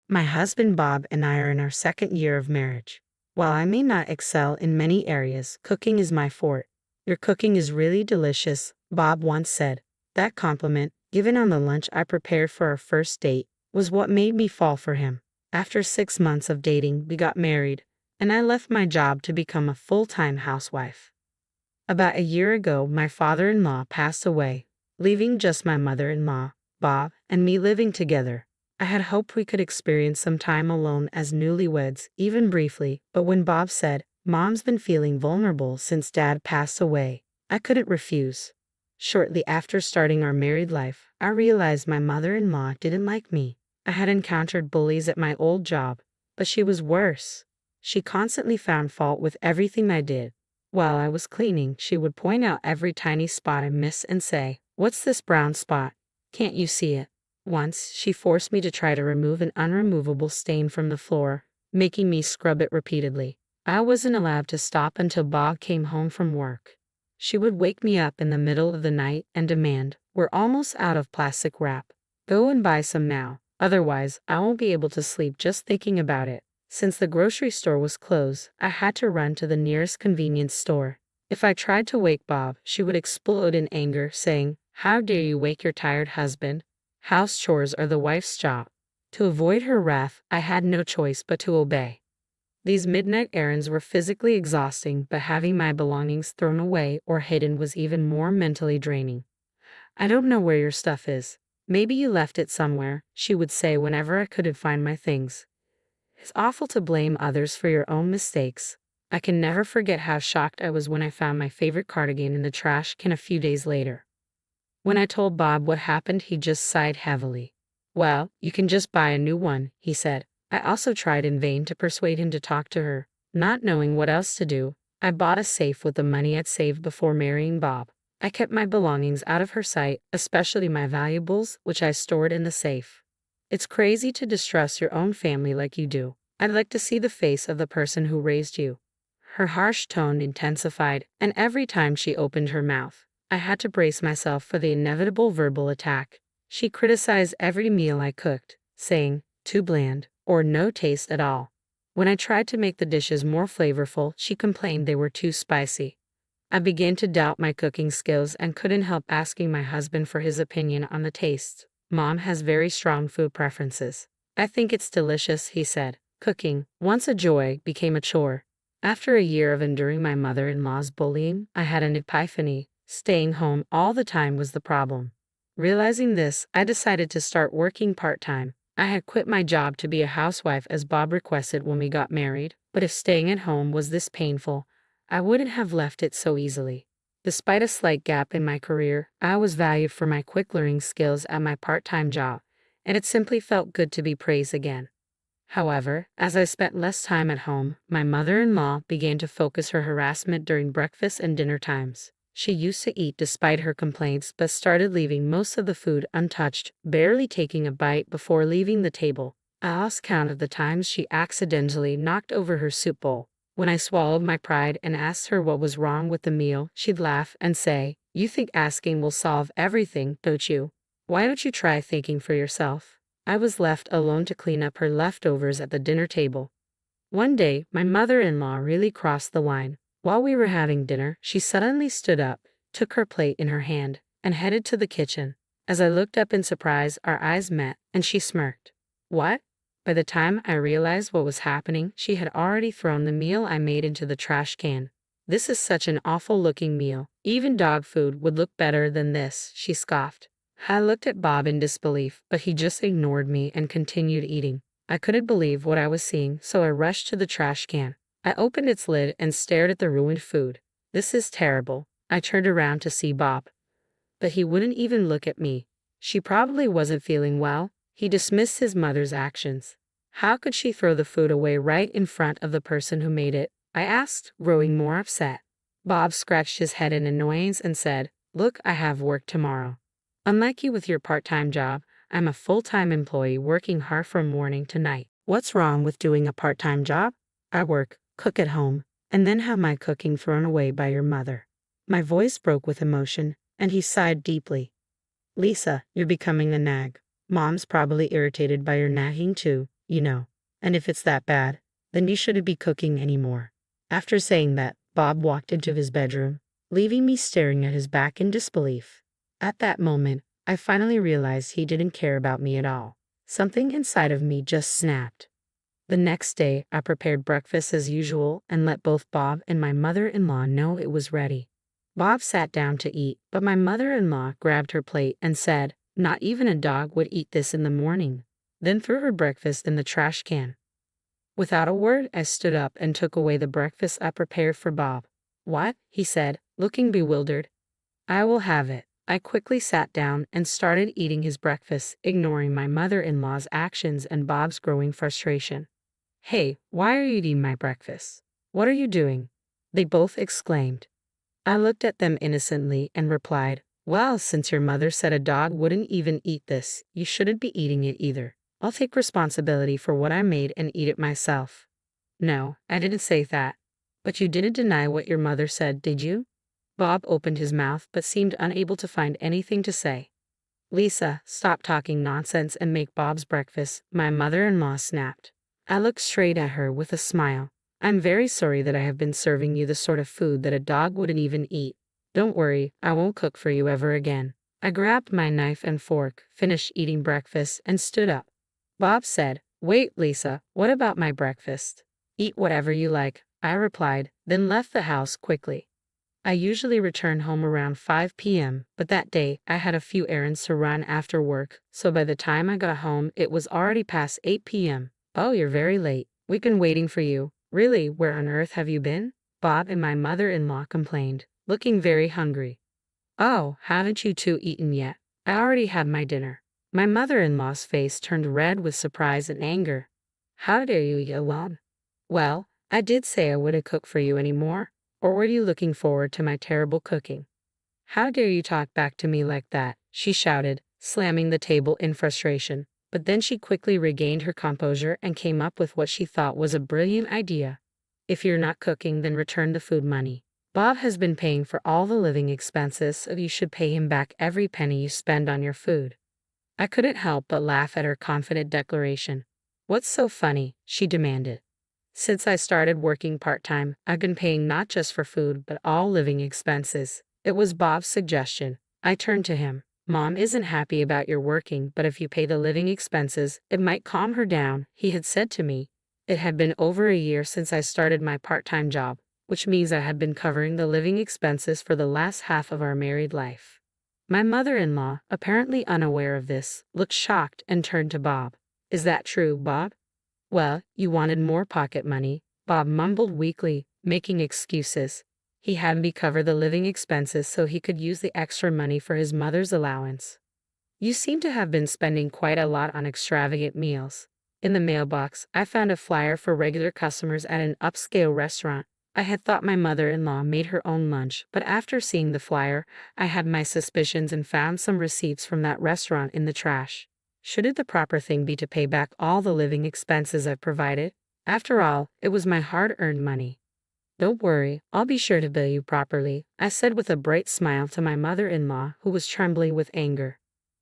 My husband Bob and I are in our second year of marriage. While I may not excel in many areas, cooking is my forte. Your cooking is really delicious, Bob once said. That compliment, given on the lunch I prepared for our first date, was what made me fall for him. After 6 months of dating, we got married, and I left my job to become a full-time housewife. About a year ago, my father-in-law passed away, leaving just my mother-in-law, Bob, and me living together. I had hoped we could experience some time alone as newlyweds, even briefly, but when Bob said, "Mom's been feeling vulnerable since Dad passed away," I couldn't refuse. Shortly after starting our married life, I realized my mother-in-law didn't like me. I had encountered bullies at my old job, but she was worse. She constantly found fault with everything I did. While I was cleaning, she would point out every tiny spot I missed and say, "What's this brown spot? Can't you see it?" Once, she forced me to try to remove an unremovable stain from the floor, making me scrub it repeatedly. I wasn't allowed to stop until Bob came home from work. She would wake me up in the middle of the night and demand, "We're almost out of plastic wrap. Go and buy some now. Otherwise, I won't be able to sleep just thinking about it." Since the grocery store was closed, I had to run to the nearest convenience store. If I tried to wake Bob, she would explode in anger, saying, "How dare you wake your tired husband? House chores are the wife's job." To avoid her wrath, I had no choice but to obey. These midnight errands were physically exhausting, but having my belongings thrown away or hidden was even more mentally draining. "I don't know where your stuff is. Maybe you left it somewhere," she would say whenever I couldn't find my things. It's awful to blame others for your own mistakes. I can never forget how shocked I was when I found my favorite cardigan in the trash can a few days later. When I told Bob what happened, he just sighed heavily. "Well, you can just buy a new one," he said. I also tried in vain to persuade him to talk to her. Not knowing what else to do, I bought a safe with the money I'd saved before marrying Bob. I kept my belongings out of her sight, especially my valuables, which I stored in the safe. It's crazy to distrust your own family like you do. I'd like to see the face of the person who raised you. Her harsh tone intensified, and every time she opened her mouth, I had to brace myself for the inevitable verbal attack. She criticized every meal I cooked, saying, "Too bland," or "No taste at all." When I tried to make the dishes more flavorful, she complained they were too spicy. I began to doubt my cooking skills and couldn't help asking my husband for his opinion on the taste. "Mom has very strong food preferences. I think it's delicious," he said. Cooking, once a joy, became a chore. After a year of enduring my mother-in-law's bullying, I had an epiphany. Staying home all the time was the problem. Realizing this, I decided to start working part-time. I had quit my job to be a housewife as Bob requested when we got married, but if staying at home was this painful, I wouldn't have left it so easily. Despite a slight gap in my career, I was valued for my quick learning skills at my part-time job, and it simply felt good to be praised again. However, as I spent less time at home, my mother-in-law began to focus her harassment during breakfast and dinner times. She used to eat despite her complaints but started leaving most of the food untouched, barely taking a bite before leaving the table. I lost count of the times she accidentally knocked over her soup bowl. When I swallowed my pride and asked her what was wrong with the meal, she'd laugh and say, "You think asking will solve everything, don't you? Why don't you try thinking for yourself?" I was left alone to clean up her leftovers at the dinner table. One day, my mother-in-law really crossed the line. While we were having dinner, she suddenly stood up, took her plate in her hand, and headed to the kitchen. As I looked up in surprise, our eyes met, and she smirked. "What?" By the time I realized what was happening, she had already thrown the meal I made into the trash can. "This is such an awful-looking meal. Even dog food would look better than this," she scoffed. I looked at Bob in disbelief, but he just ignored me and continued eating. I couldn't believe what I was seeing, so I rushed to the trash can. I opened its lid and stared at the ruined food. "This is terrible." I turned around to see Bob, but he wouldn't even look at me. She probably wasn't feeling well. He dismissed his mother's actions. How could she throw the food away right in front of the person who made it? I asked, growing more upset. Bob scratched his head in annoyance and said, "Look, I have work tomorrow. Unlike you with your part-time job, I'm a full-time employee working hard from morning to night. What's wrong with doing a part-time job? I work, cook at home, and then have my cooking thrown away by your mother." My voice broke with emotion, and he sighed deeply. "Lisa, you're becoming a nag. Mom's probably irritated by your nagging too." you know. And if it's that bad, then you shouldn't be cooking anymore. After saying that, Bob walked into his bedroom, leaving me staring at his back in disbelief. At that moment, I finally realized he didn't care about me at all. Something inside of me just snapped. The next day, I prepared breakfast as usual and let both Bob and my mother-in-law know it was ready. Bob sat down to eat, but my mother-in-law grabbed her plate and said, "Not even a dog would eat this in the morning," then threw her breakfast in the trash can. Without a word, I stood up and took away the breakfast I prepared for Bob. "What?" he said, looking bewildered. "I will have it." I quickly sat down and started eating his breakfast, ignoring my mother-in-law's actions and Bob's growing frustration. "Hey, why are you eating my breakfast? What are you doing?" they both exclaimed. I looked at them innocently and replied, "Well, since your mother said a dog wouldn't even eat this, you shouldn't be eating it either. I'll take responsibility for what I made and eat it myself." "No, I didn't say that." "But you didn't deny what your mother said, did you?" Bob opened his mouth but seemed unable to find anything to say. "Lisa, stop talking nonsense and make Bob's breakfast," my mother-in-law snapped. I looked straight at her with a smile. "I'm very sorry that I have been serving you the sort of food that a dog wouldn't even eat. Don't worry, I won't cook for you ever again." I grabbed my knife and fork, finished eating breakfast, and stood up. Bob said, "Wait, Lisa, what about my breakfast?" "Eat whatever you like," I replied, then left the house quickly. I usually return home around 5 p.m., but that day I had a few errands to run after work, so by the time I got home it was already past 8 p.m. "Oh, you're very late. We've been waiting for you." "Really, where on earth have you been?" Bob and my mother-in-law complained, looking very hungry. "Oh, haven't you two eaten yet?" "I already had my dinner." My mother-in-law's face turned red with surprise and anger. "How dare you eat alone?" "Well, I did say I wouldn't cook for you anymore. Or were you looking forward to my terrible cooking?" "How dare you talk back to me like that?" she shouted, slamming the table in frustration. But then she quickly regained her composure and came up with what she thought was a brilliant idea. "If you're not cooking, then return the food money. Bob has been paying for all the living expenses, so you should pay him back every penny you spend on your food." I couldn't help but laugh at her confident declaration. "What's so funny?" she demanded. "Since I started working part-time, I've been paying not just for food, but all living expenses." It was Bob's suggestion. I turned to him. "Mom isn't happy about your working, but if you pay the living expenses, it might calm her down," he had said to me. It had been over a year since I started my part-time job, which means I had been covering the living expenses for the last half of our married life. My mother-in-law, apparently unaware of this, looked shocked and turned to Bob. "Is that true, Bob?" "Well, you wanted more pocket money," Bob mumbled weakly, making excuses. He had me cover the living expenses so he could use the extra money for his mother's allowance. "You seem to have been spending quite a lot on extravagant meals." In the mailbox, I found a flyer for regular customers at an upscale restaurant. I had thought my mother-in-law made her own lunch, but after seeing the flyer, I had my suspicions and found some receipts from that restaurant in the trash. Shouldn't the proper thing be to pay back all the living expenses I've provided? After all, it was my hard-earned money. "Don't worry, I'll be sure to bill you properly," I said with a bright smile to my mother-in-law, who was trembling with anger.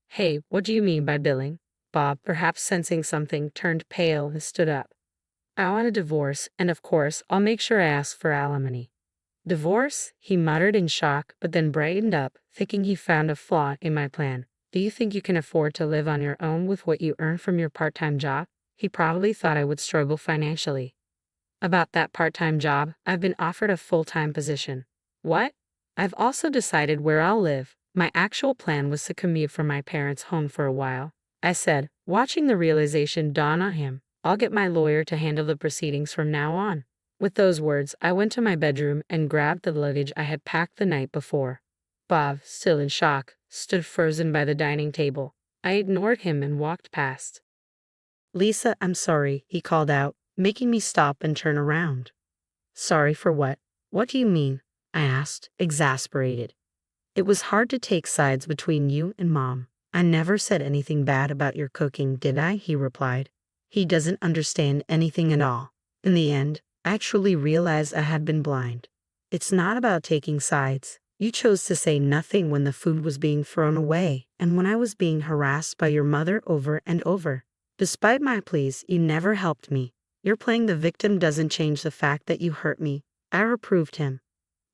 "Hey, what do you mean by billing?" Bob, perhaps sensing something, turned pale and stood up. "I want a divorce, and of course, I'll make sure I ask for alimony." "Divorce?" he muttered in shock, but then brightened up, thinking he found a flaw in my plan. "Do you think you can afford to live on your own with what you earn from your part-time job?" He probably thought I would struggle financially. "About that part-time job, I've been offered a full-time position." "What?" "I've also decided where I'll live." My actual plan was to commute from my parents' home for a while, I said, watching the realization dawn on him. "I'll get my lawyer to handle the proceedings from now on." With those words, I went to my bedroom and grabbed the luggage I had packed the night before. Bob, still in shock, stood frozen by the dining table. I ignored him and walked past. "Lisa, I'm sorry," he called out, making me stop and turn around. "Sorry for what? What do you mean?" I asked, exasperated. "It was hard to take sides between you and Mom." "I never said anything bad about your cooking, did I?" he replied. He doesn't understand anything at all. In the end, I truly realized I had been blind. It's not about taking sides. You chose to say nothing when the food was being thrown away and when I was being harassed by your mother over and over. Despite my pleas, you never helped me. Your playing the victim doesn't change the fact that you hurt me. I reproved him.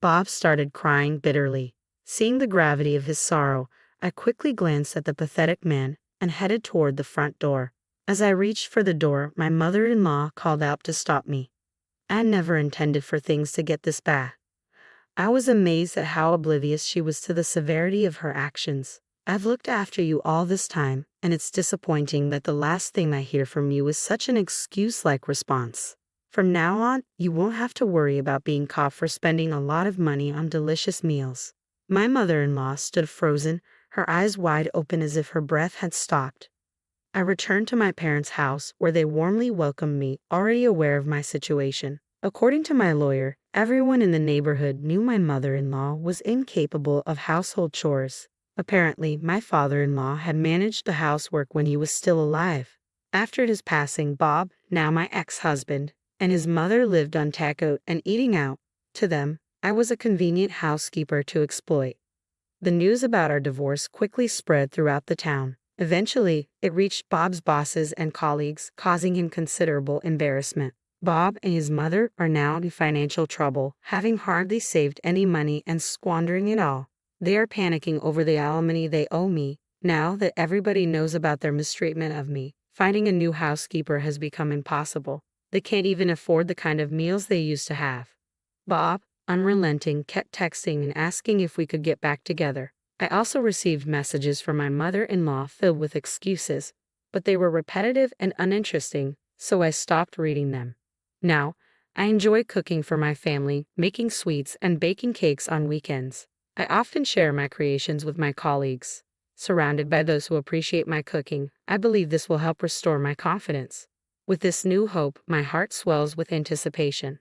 Bob started crying bitterly. Seeing the gravity of his sorrow, I quickly glanced at the pathetic man and headed toward the front door. As I reached for the door, my mother-in-law called out to stop me. I never intended for things to get this bad. I was amazed at how oblivious she was to the severity of her actions. I've looked after you all this time, and it's disappointing that the last thing I hear from you is such an excuse-like response. From now on, you won't have to worry about being caught for spending a lot of money on delicious meals. My mother-in-law stood frozen, her eyes wide open as if her breath had stopped. I returned to my parents' house, where they warmly welcomed me, already aware of my situation. According to my lawyer, everyone in the neighborhood knew my mother-in-law was incapable of household chores. Apparently, my father-in-law had managed the housework when he was still alive. After his passing, Bob, now my ex-husband, and his mother lived on takeout and eating out. To them, I was a convenient housekeeper to exploit. The news about our divorce quickly spread throughout the town. Eventually, it reached Bob's bosses and colleagues, causing him considerable embarrassment. Bob and his mother are now in financial trouble, having hardly saved any money and squandering it all. They are panicking over the alimony they owe me. Now that everybody knows about their mistreatment of me, finding a new housekeeper has become impossible. They can't even afford the kind of meals they used to have. Bob, unrelenting, kept texting and asking if we could get back together. I also received messages from my mother-in-law filled with excuses, but they were repetitive and uninteresting, so I stopped reading them. Now, I enjoy cooking for my family, making sweets and baking cakes on weekends. I often share my creations with my colleagues. Surrounded by those who appreciate my cooking, I believe this will help restore my confidence. With this new hope, my heart swells with anticipation.